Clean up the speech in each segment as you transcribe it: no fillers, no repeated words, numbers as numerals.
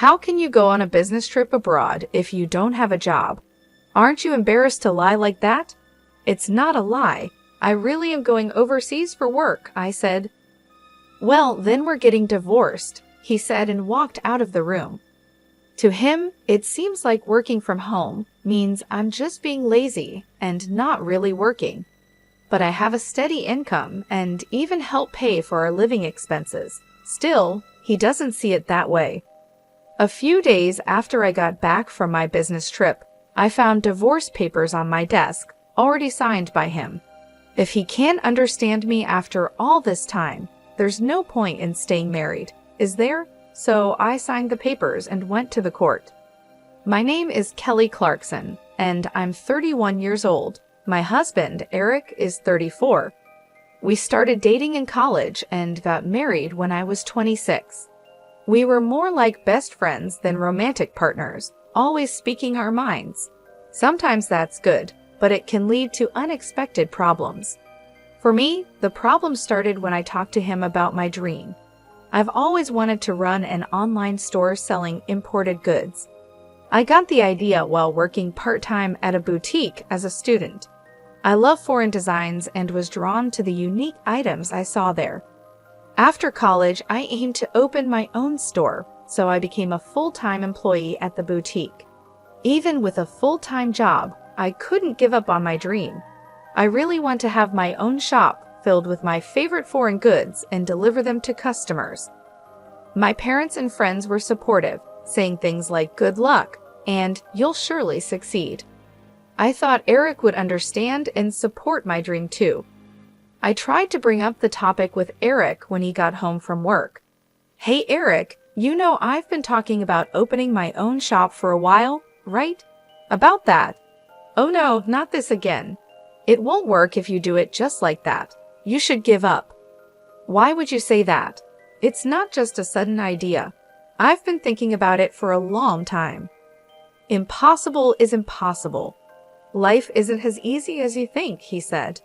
How can you go on a business trip abroad if you don't have a job? Aren't you embarrassed to lie like that? It's not a lie. I really am going overseas for work, I said. Well, then we're getting divorced, he said and walked out of the room. To him, it seems like working from home means I'm just being lazy and not really working. But I have a steady income and even help pay for our living expenses. Still, he doesn't see it that way. A few days after I got back from my business trip, I found divorce papers on my desk, already signed by him. If he can't understand me after all this time, there's no point in staying married, is there? So I signed the papers and went to the court. My name is Kelly Clarkson, and I'm 31 years old. My husband, Eric, is 34. We started dating in college and got married when I was 26. We were more like best friends than romantic partners, always speaking our minds. Sometimes that's good, but it can lead to unexpected problems. For me, the problem started when I talked to him about my dream. I've always wanted to run an online store selling imported goods. I got the idea while working part-time at a boutique as a student. I love foreign designs and was drawn to the unique items I saw there. After college, I aimed to open my own store, so I became a full-time employee at the boutique. Even with a full-time job, I couldn't give up on my dream. I really want to have my own shop filled with my favorite foreign goods and deliver them to customers. My parents and friends were supportive, saying things like good luck and you'll surely succeed. I thought Eric would understand and support my dream too. I tried to bring up the topic with Eric when he got home from work. Hey Eric, you know I've been talking about opening my own shop for a while, right? About that. Oh no, not this again. It won't work if you do it just like that. You should give up. Why would you say that? It's not just a sudden idea. I've been thinking about it for a long time. Impossible is impossible. Life isn't as easy as you think, he said.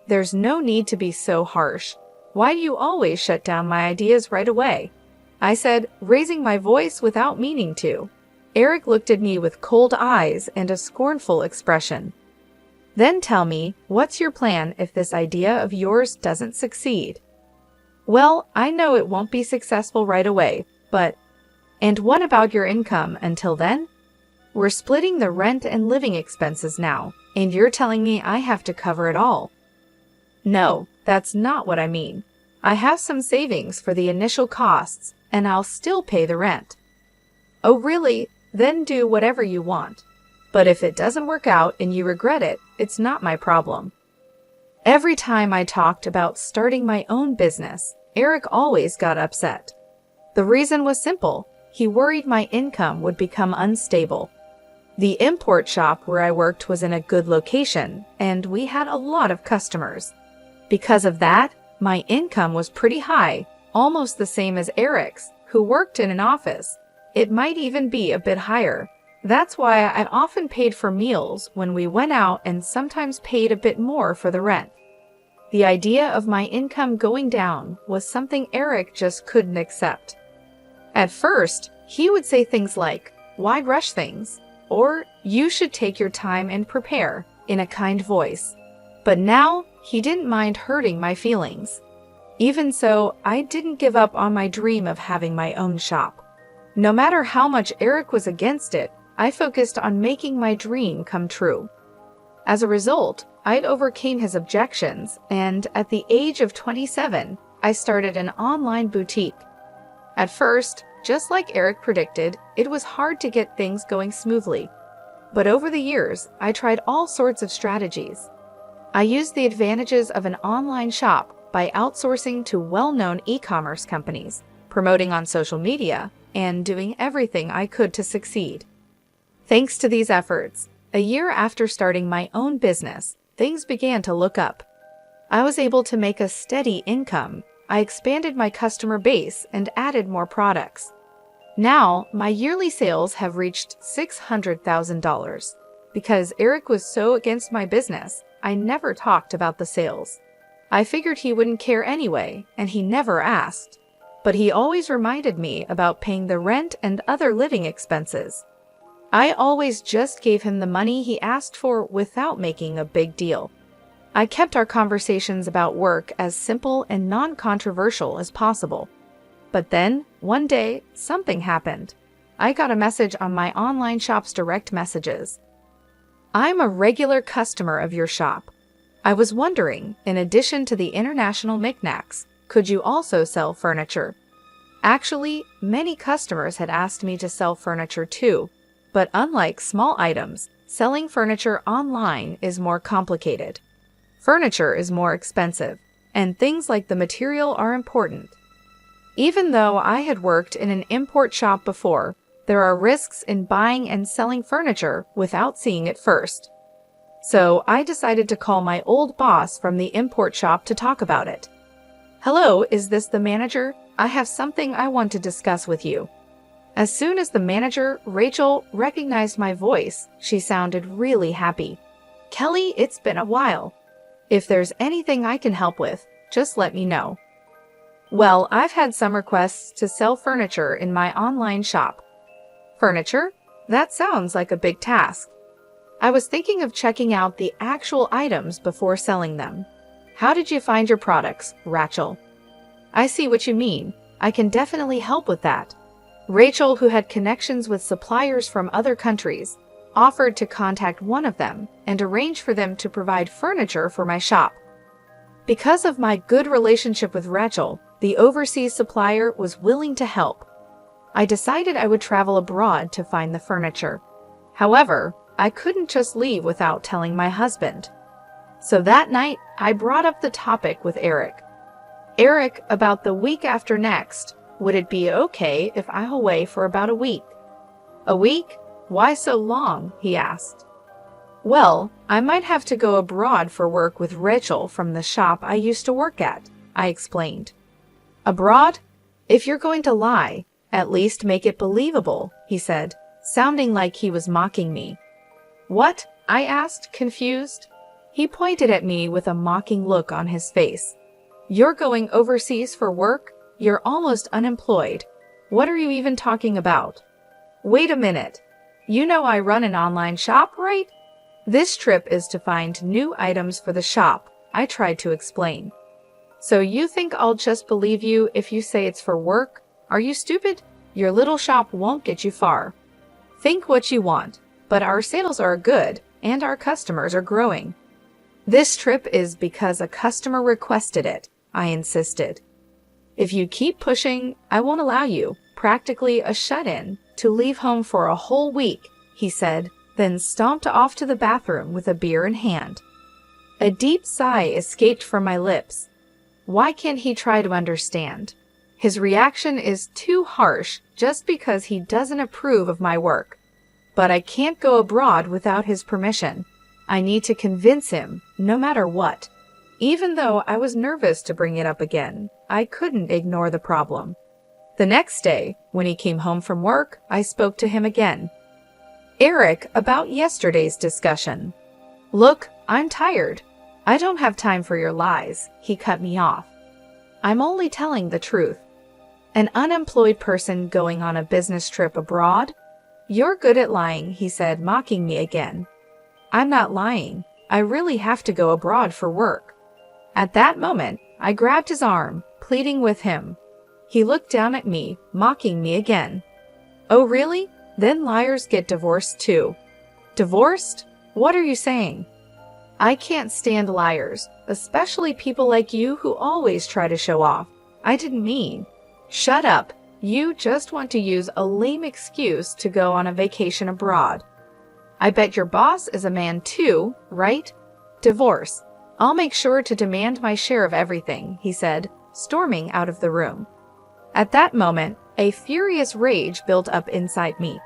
There's no need to be so harsh. Why do you always shut down my ideas right away? I said, raising my voice without meaning to. Eric looked at me with cold eyes and a scornful expression. Then tell me, what's your plan if this idea of yours doesn't succeed? Well, I know it won't be successful right away, but... And what about your income until then? We're splitting the rent and living expenses now, and you're telling me I have to cover it all. No, that's not what I mean. I have some savings for the initial costs, and I'll still pay the rent. Oh really? Then do whatever you want. But if it doesn't work out and you regret it, it's not my problem. Every time I talked about starting my own business, Eric always got upset. The reason was simple. He worried my income would become unstable. The import shop where I worked was in a good location, and we had a lot of customers. Because of that, my income was pretty high, almost the same as Eric's, who worked in an office. It might even be a bit higher. That's why I often paid for meals when we went out and sometimes paid a bit more for the rent. The idea of my income going down was something Eric just couldn't accept. At first, he would say things like, "Why rush things?" or "You should take your time and prepare," in a kind voice. But now, he didn't mind hurting my feelings. Even so, I didn't give up on my dream of having my own shop. No matter how much Eric was against it, I focused on making my dream come true. As a result, I'd overcame his objections, and at the age of 27, I started an online boutique. At first, just like Eric predicted, it was hard to get things going smoothly. But over the years, I tried all sorts of strategies. I used the advantages of an online shop by outsourcing to well-known e-commerce companies, promoting on social media, and doing everything I could to succeed. Thanks to these efforts, a year after starting my own business, things began to look up. I was able to make a steady income. I expanded my customer base and added more products. Now, my yearly sales have reached $600,000. Because Eric was so against my business, I never talked about the sales. I figured he wouldn't care anyway, and he never asked. but he always reminded me about paying the rent and other living expenses. I always just gave him the money he asked for without making a big deal. I kept our conversations about work as simple and non-controversial as possible. But then, one day, something happened. I got a message on my online shop's direct messages. "I'm a regular customer of your shop. I was wondering, in addition to the international knickknacks, could you also sell furniture?" Actually, many customers had asked me to sell furniture too, but unlike small items, selling furniture online is more complicated. Furniture is more expensive, and things like the material are important. Even though I had worked in an import shop before, there are risks in buying and selling furniture without seeing it first. So I decided to call my old boss from the import shop to talk about it. "Hello, is this the manager? I have something I want to discuss with you." As soon as the manager, Rachel, recognized my voice, she sounded really happy. "Kelly, it's been a while. If there's anything I can help with, just let me know." Well, I've had some requests to sell furniture in my online shop. Furniture? That sounds like a big task. I was thinking of checking out the actual items before selling them. How did you find your products, Rachel? I see what you mean. I can definitely help with that. Rachel, who had connections with suppliers from other countries, offered to contact one of them and arrange for them to provide furniture for my shop. Because of my good relationship with Rachel, the overseas supplier was willing to help. I decided I would travel abroad to find the furniture. However, I couldn't just leave without telling my husband. So that night, I brought up the topic with Eric. "Eric, about the week after next, would it be okay if I'm away for about a week?" "A week? Why so long?" he asked. "Well, I might have to go abroad for work with Rachel from the shop I used to work at," I explained. "Abroad? If you're going to lie, at least make it believable," he said, sounding like he was mocking me. "What?" I asked, confused. He pointed at me with a mocking look on his face. "You're going overseas for work? You're almost unemployed. What are you even talking about?" "Wait a minute. You know I run an online shop, right? This trip is to find new items for the shop," I tried to explain. "So you think I'll just believe you if you say it's for work? Are you stupid? Your little shop won't get you far. Think what you want, but our sales are good and our customers are growing." "This trip is because a customer requested it," I insisted. "If you keep pushing, I won't allow you, practically a shut-in, to leave home for a whole week," he said, then stomped off to the bathroom with a beer in hand. A deep sigh escaped from my lips. Why can't he try to understand? His reaction is too harsh just because he doesn't approve of my work. But I can't go abroad without his permission. I need to convince him, no matter what. Even though I was nervous to bring it up again, I couldn't ignore the problem. The next day, when he came home from work, I spoke to him again. "Eric, about yesterday's discussion." "Look, I'm tired. I don't have time for your lies," he cut me off. "I'm only telling the truth. An unemployed person going on a business trip abroad? You're good at lying," he said, mocking me again. "I'm not lying. I really have to go abroad for work." At that moment, I grabbed his arm, pleading with him. He looked down at me, mocking me again. "Oh, really? Then liars get divorced too." "Divorced? What are you saying?" "I can't stand liars, especially people like you who always try to show off. I didn't mean." "Shut up. You just want to use a lame excuse to go on a vacation abroad. I bet your boss is a man too, right? Divorce. I'll make sure to demand my share of everything," he said, storming out of the room. At that moment, a furious rage built up inside me.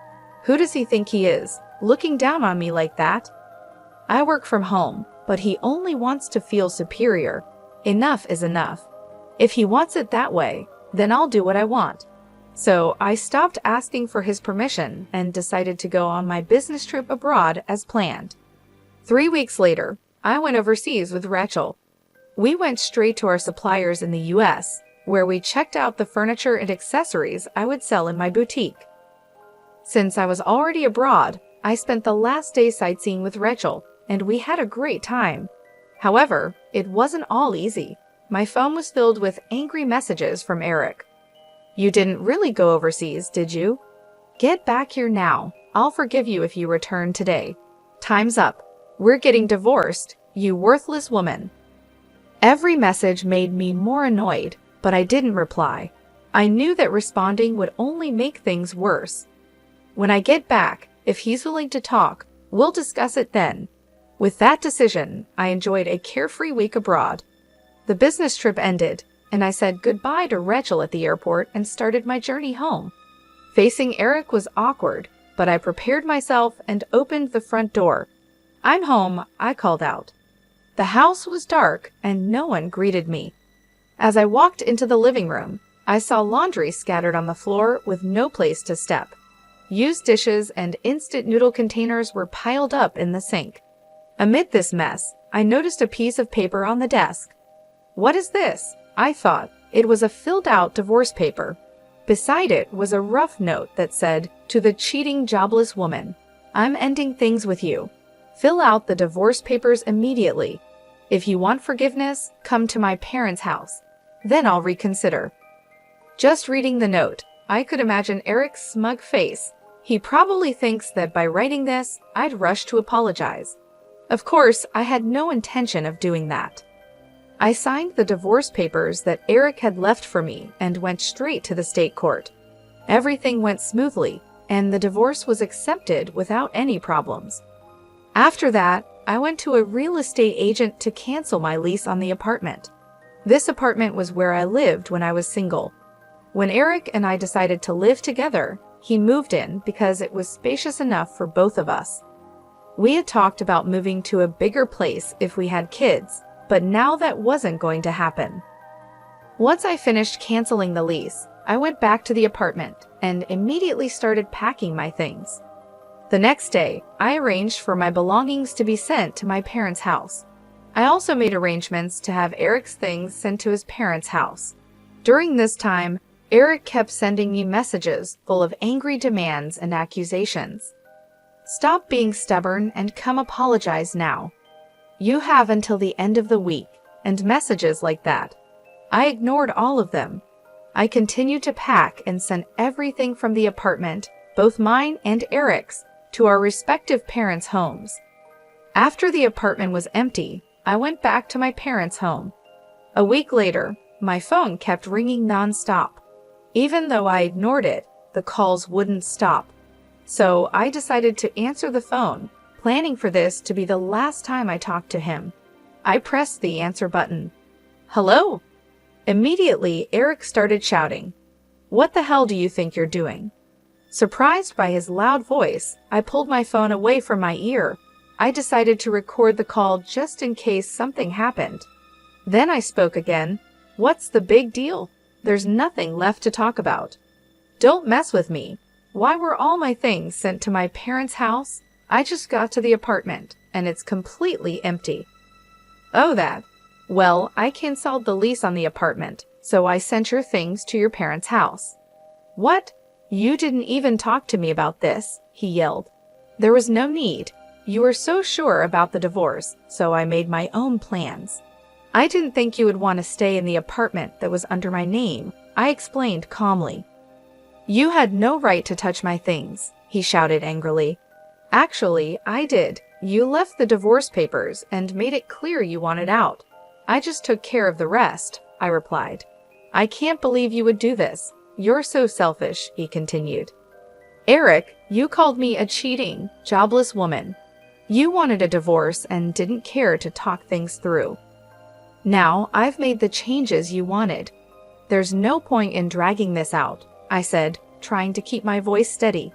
Who does he think he is, looking down on me like that? I work from home, but he only wants to feel superior. Enough is enough. If he wants it that way, then I'll do what I want. So I stopped asking for his permission and decided to go on my business trip abroad as planned. 3 weeks later, I went overseas with Rachel. We went straight to our suppliers in the US, where we checked out the furniture and accessories I would sell in my boutique. Since I was already abroad, I spent the last day sightseeing with Rachel, and we had a great time. However, it wasn't all easy. My phone was filled with angry messages from Eric. "You didn't really go overseas, did you? Get back here now. I'll forgive you if you return today. Time's up. We're getting divorced, you worthless woman." Every message made me more annoyed, but I didn't reply. I knew that responding would only make things worse. "When I get back, if he's willing to talk, we'll discuss it then." With that decision, I enjoyed a carefree week abroad. The business trip ended, and I said goodbye to Rachel at the airport and started my journey home. Facing Eric was awkward, but I prepared myself and opened the front door. "I'm home," I called out. The house was dark, and no one greeted me. As I walked into the living room, I saw laundry scattered on the floor with no place to step. Used dishes and instant noodle containers were piled up in the sink. Amid this mess, I noticed a piece of paper on the desk. "What is this?" I thought. It was a filled-out divorce paper. Beside it was a rough note that said, "To the cheating, jobless woman, I'm ending things with you. Fill out the divorce papers immediately. If you want forgiveness, come to my parents' house. Then I'll reconsider." Just reading the note, I could imagine Eric's smug face. He probably thinks that by writing this, I'd rush to apologize. Of course, I had no intention of doing that. I signed the divorce papers that Eric had left for me and went straight to the state court. Everything went smoothly, and the divorce was accepted without any problems. After that, I went to a real estate agent to cancel my lease on the apartment. This apartment was where I lived when I was single. When Eric and I decided to live together, he moved in because it was spacious enough for both of us. We had talked about moving to a bigger place if we had kids, but now that wasn't going to happen. Once I finished canceling the lease, I went back to the apartment and immediately started packing my things. The next day, I arranged for my belongings to be sent to my parents' house. I also made arrangements to have Eric's things sent to his parents' house. During this time, Eric kept sending me messages full of angry demands and accusations. "Stop being stubborn and come apologize now. You have until the end of the week," and messages like that. I ignored all of them. I continued to pack and send everything from the apartment, both mine and Eric's, to our respective parents' homes. After the apartment was empty, I went back to my parents' home. A week later, my phone kept ringing nonstop. Even though I ignored it, the calls wouldn't stop. So I decided to answer the phone, planning for this to be the last time I talked to him. I pressed the answer button. "Hello?" Immediately, Eric started shouting, "What the hell do you think you're doing?" Surprised by his loud voice, I pulled my phone away from my ear. I decided to record the call just in case something happened. Then I spoke again. "What's the big deal? There's nothing left to talk about. Don't mess with me. Why were all my things sent to my parents' house? I just got to the apartment, and it's completely empty." "Oh, that. Well, I canceled the lease on the apartment, so I sent your things to your parents' house." "What? You didn't even talk to me about this," he yelled. "There was no need. You were so sure about the divorce, so I made my own plans. I didn't think you would want to stay in the apartment that was under my name," I explained calmly. "You had no right to touch my things," he shouted angrily. "Actually, I did. You left the divorce papers and made it clear you wanted out. I just took care of the rest," I replied. "I can't believe you would do this. You're so selfish," he continued. "Eric, you called me a cheating, jobless woman. You wanted a divorce and didn't care to talk things through. Now I've made the changes you wanted. There's no point in dragging this out," I said, trying to keep my voice steady.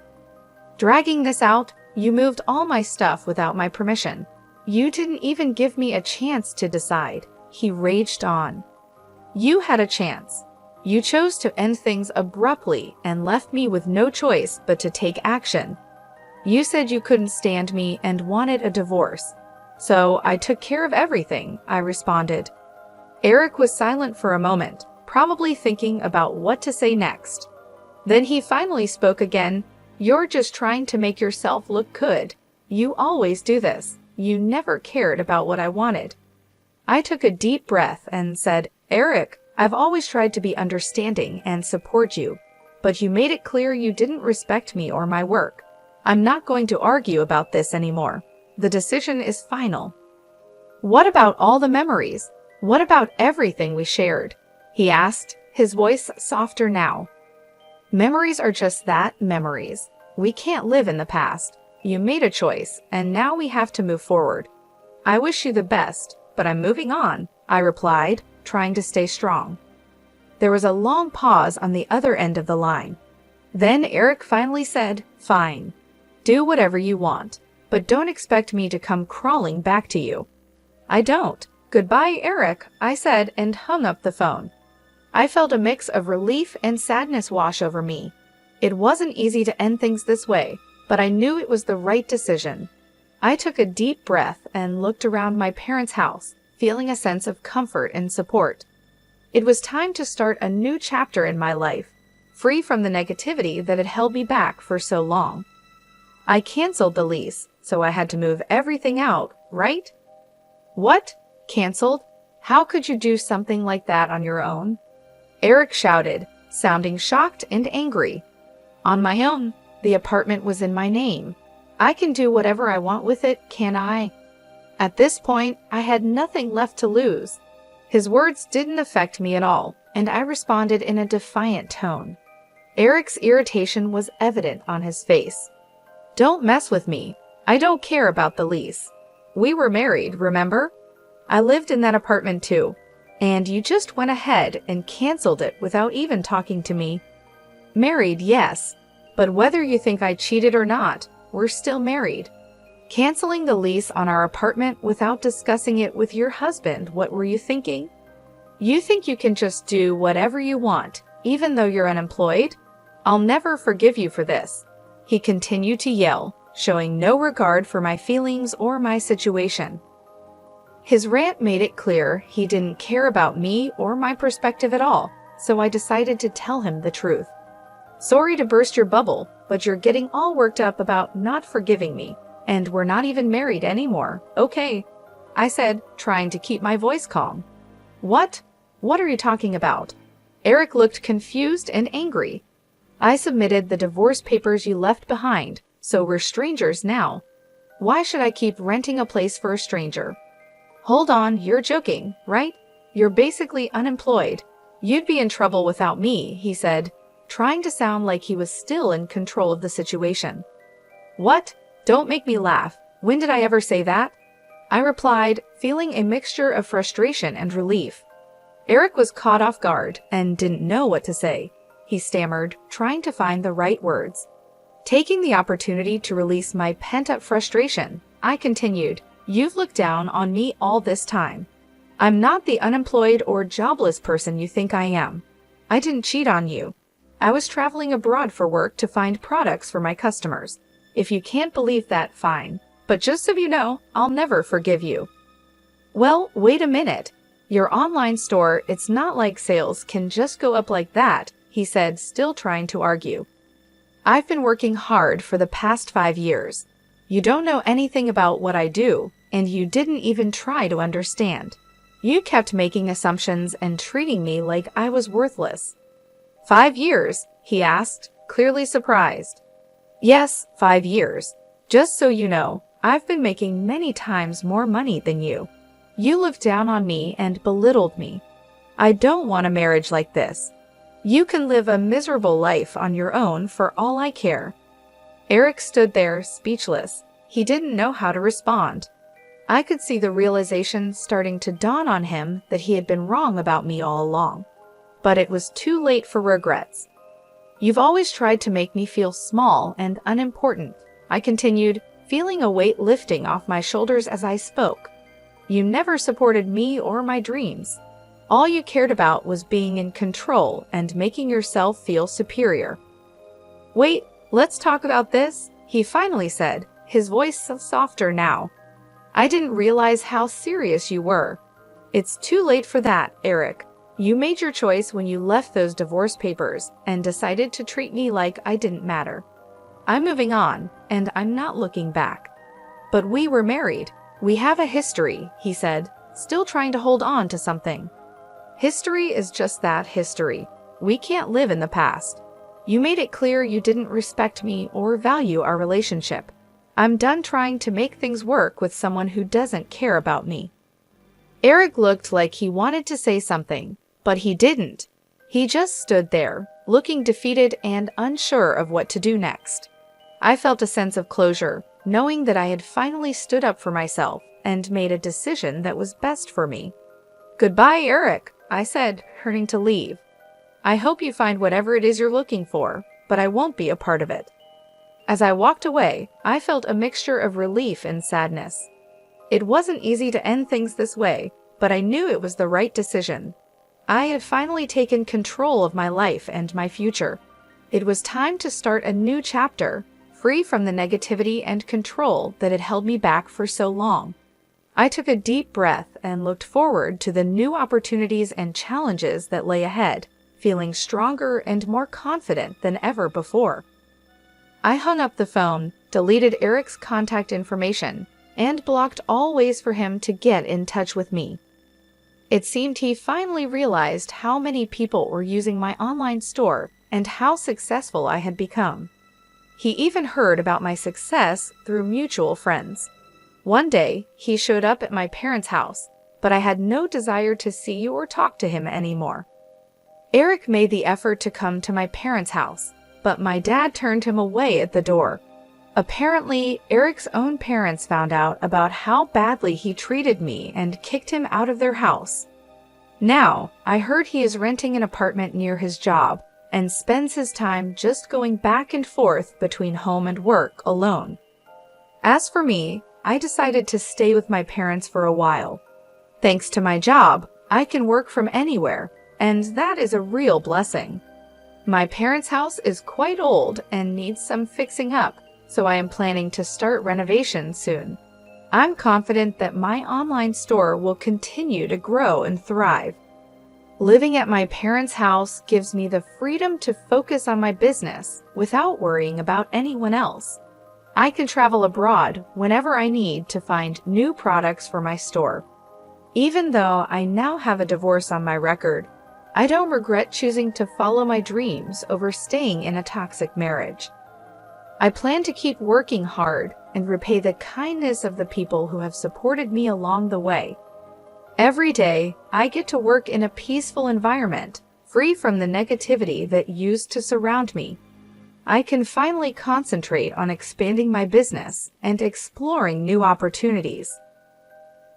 "Dragging this out? You moved all my stuff without my permission. You didn't even give me a chance to decide," he raged on. "You had a chance. You chose to end things abruptly and left me with no choice but to take action. You said you couldn't stand me and wanted a divorce. So I took care of everything," I responded. Eric was silent for a moment, probably thinking about what to say next. Then he finally spoke again. "You're just trying to make yourself look good. You always do this. You never cared about what I wanted." I took a deep breath and said, "Eric, I've always tried to be understanding and support you, but you made it clear you didn't respect me or my work. I'm not going to argue about this anymore. The decision is final." "What about all the memories? What about everything we shared?" he asked, his voice softer now. "Memories are just that, memories. We can't live in the past. You made a choice, and now we have to move forward. I wish you the best, but I'm moving on," I replied, trying to stay strong. There was a long pause on the other end of the line. Then Eric finally said, "Fine. Do whatever you want, but don't expect me to come crawling back to you." "I don't. Goodbye, Eric," I said and hung up the phone. I felt a mix of relief and sadness wash over me. It wasn't easy to end things this way, but I knew it was the right decision. I took a deep breath and looked around my parents' house, feeling a sense of comfort and support. It was time to start a new chapter in my life, free from the negativity that had held me back for so long. I canceled the lease, so I had to move everything out, right? "What? Canceled? How could you do something like that on your own?" Eric shouted, sounding shocked and angry. "On my own. The apartment was in my name. I can do whatever I want with it, can't I?" At this point, I had nothing left to lose. His words didn't affect me at all, and I responded in a defiant tone. Eric's irritation was evident on his face. "Don't mess with me. I don't care about the lease. We were married, remember? I lived in that apartment too. And you just went ahead and canceled it without even talking to me. Married, yes, but whether you think I cheated or not, we're still married. Canceling the lease on our apartment without discussing it with your husband, what were you thinking? You think you can just do whatever you want, even though you're unemployed? I'll never forgive you for this," he continued to yell, showing no regard for my feelings or my situation. His rant made it clear he didn't care about me or my perspective at all, so I decided to tell him the truth. "Sorry to burst your bubble, but you're getting all worked up about not forgiving me, and we're not even married anymore, okay?" I said, trying to keep my voice calm. "What? What are you talking about?" Eric looked confused and angry. "I submitted the divorce papers you left behind, so we're strangers now. Why should I keep renting a place for a stranger?" "Hold on, you're joking, right? You're basically unemployed. You'd be in trouble without me," he said, trying to sound like he was still in control of the situation. "What? Don't make me laugh. When did I ever say that?" I replied, feeling a mixture of frustration and relief. Eric was caught off guard and didn't know what to say. He stammered, trying to find the right words. Taking the opportunity to release my pent-up frustration, I continued, "You've looked down on me all this time. I'm not the unemployed or jobless person you think I am. I didn't cheat on you. I was traveling abroad for work to find products for my customers. If you can't believe that, fine. But just so you know, I'll never forgive you." "Well, wait a minute. Your online store, it's not like sales can just go up like that," he said, still trying to argue. "I've been working hard for the past 5 years. You don't know anything about what I do, and you didn't even try to understand. You kept making assumptions and treating me like I was worthless." "5 years?" he asked, clearly surprised. "Yes, 5 years. Just so you know, I've been making many times more money than you. You looked down on me and belittled me. I don't want a marriage like this. You can live a miserable life on your own for all I care." Eric stood there, speechless. He didn't know how to respond. I could see the realization starting to dawn on him that he had been wrong about me all along. But it was too late for regrets. "You've always tried to make me feel small and unimportant," I continued, feeling a weight lifting off my shoulders as I spoke. "You never supported me or my dreams. All you cared about was being in control and making yourself feel superior." "Wait, let's talk about this," he finally said, his voice softer now. "I didn't realize how serious you were." "It's too late for that, Eric. You made your choice when you left those divorce papers and decided to treat me like I didn't matter. I'm moving on, and I'm not looking back. But we were married. We have a history, he said, still trying to hold on to something. History is just that, history. We can't live in the past. You made it clear you didn't respect me or value our relationship. I'm done trying to make things work with someone who doesn't care about me. Eric looked like he wanted to say something, but he didn't. He just stood there, looking defeated and unsure of what to do next. I felt a sense of closure, knowing that I had finally stood up for myself and made a decision that was best for me. "Goodbye, Eric," I said, turning to leave. "I hope you find whatever it is you're looking for, but I won't be a part of it." As I walked away, I felt a mixture of relief and sadness. It wasn't easy to end things this way, but I knew it was the right decision. I had finally taken control of my life and my future. It was time to start a new chapter, free from the negativity and control that had held me back for so long. I took a deep breath and looked forward to the new opportunities and challenges that lay ahead, feeling stronger and more confident than ever before. I hung up the phone, deleted Eric's contact information, and blocked all ways for him to get in touch with me. It seemed he finally realized how many people were using my online store and how successful I had become. He even heard about my success through mutual friends. One day, he showed up at my parents' house, but I had no desire to see or talk to him anymore. Eric made the effort to come to my parents' house, but my dad turned him away at the door. Apparently, Eric's own parents found out about how badly he treated me and kicked him out of their house. Now, I heard he is renting an apartment near his job and spends his time just going back and forth between home and work alone. As for me, I decided to stay with my parents for a while. Thanks to my job, I can work from anywhere, and that is a real blessing. My parents' house is quite old and needs some fixing up, so I am planning to start renovations soon. I'm confident that my online store will continue to grow and thrive. Living at my parents' house gives me the freedom to focus on my business without worrying about anyone else. I can travel abroad whenever I need to find new products for my store. Even though I now have a divorce on my record, I don't regret choosing to follow my dreams over staying in a toxic marriage. I plan to keep working hard and repay the kindness of the people who have supported me along the way. Every day, I get to work in a peaceful environment, free from the negativity that used to surround me. I can finally concentrate on expanding my business and exploring new opportunities.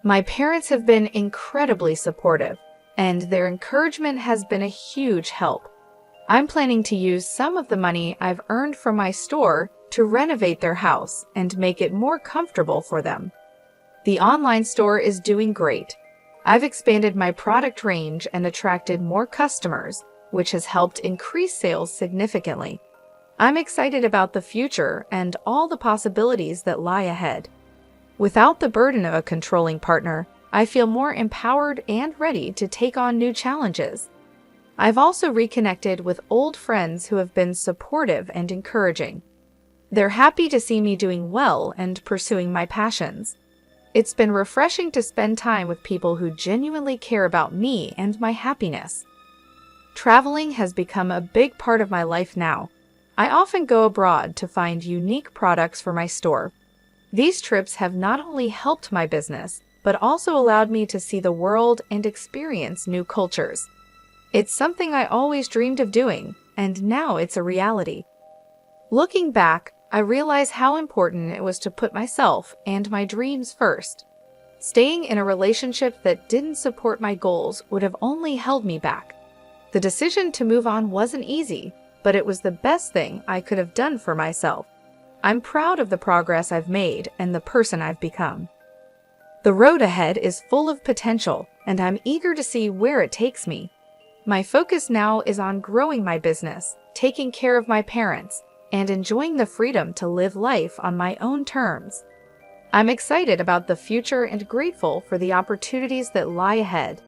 My parents have been incredibly supportive, and their encouragement has been a huge help. I'm planning to use some of the money I've earned from my store to renovate their house and make it more comfortable for them. The online store is doing great. I've expanded my product range and attracted more customers, which has helped increase sales significantly. I'm excited about the future and all the possibilities that lie ahead. Without the burden of a controlling partner, I feel more empowered and ready to take on new challenges. I've also reconnected with old friends who have been supportive and encouraging. They're happy to see me doing well and pursuing my passions. It's been refreshing to spend time with people who genuinely care about me and my happiness. Traveling has become a big part of my life now. I often go abroad to find unique products for my store. These trips have not only helped my business, but also allowed me to see the world and experience new cultures. It's something I always dreamed of doing, and now it's a reality. Looking back, I realize how important it was to put myself and my dreams first. Staying in a relationship that didn't support my goals would have only held me back. The decision to move on wasn't easy, but it was the best thing I could have done for myself. I'm proud of the progress I've made and the person I've become. The road ahead is full of potential, and I'm eager to see where it takes me. My focus now is on growing my business, taking care of my parents, and enjoying the freedom to live life on my own terms. I'm excited about the future and grateful for the opportunities that lie ahead.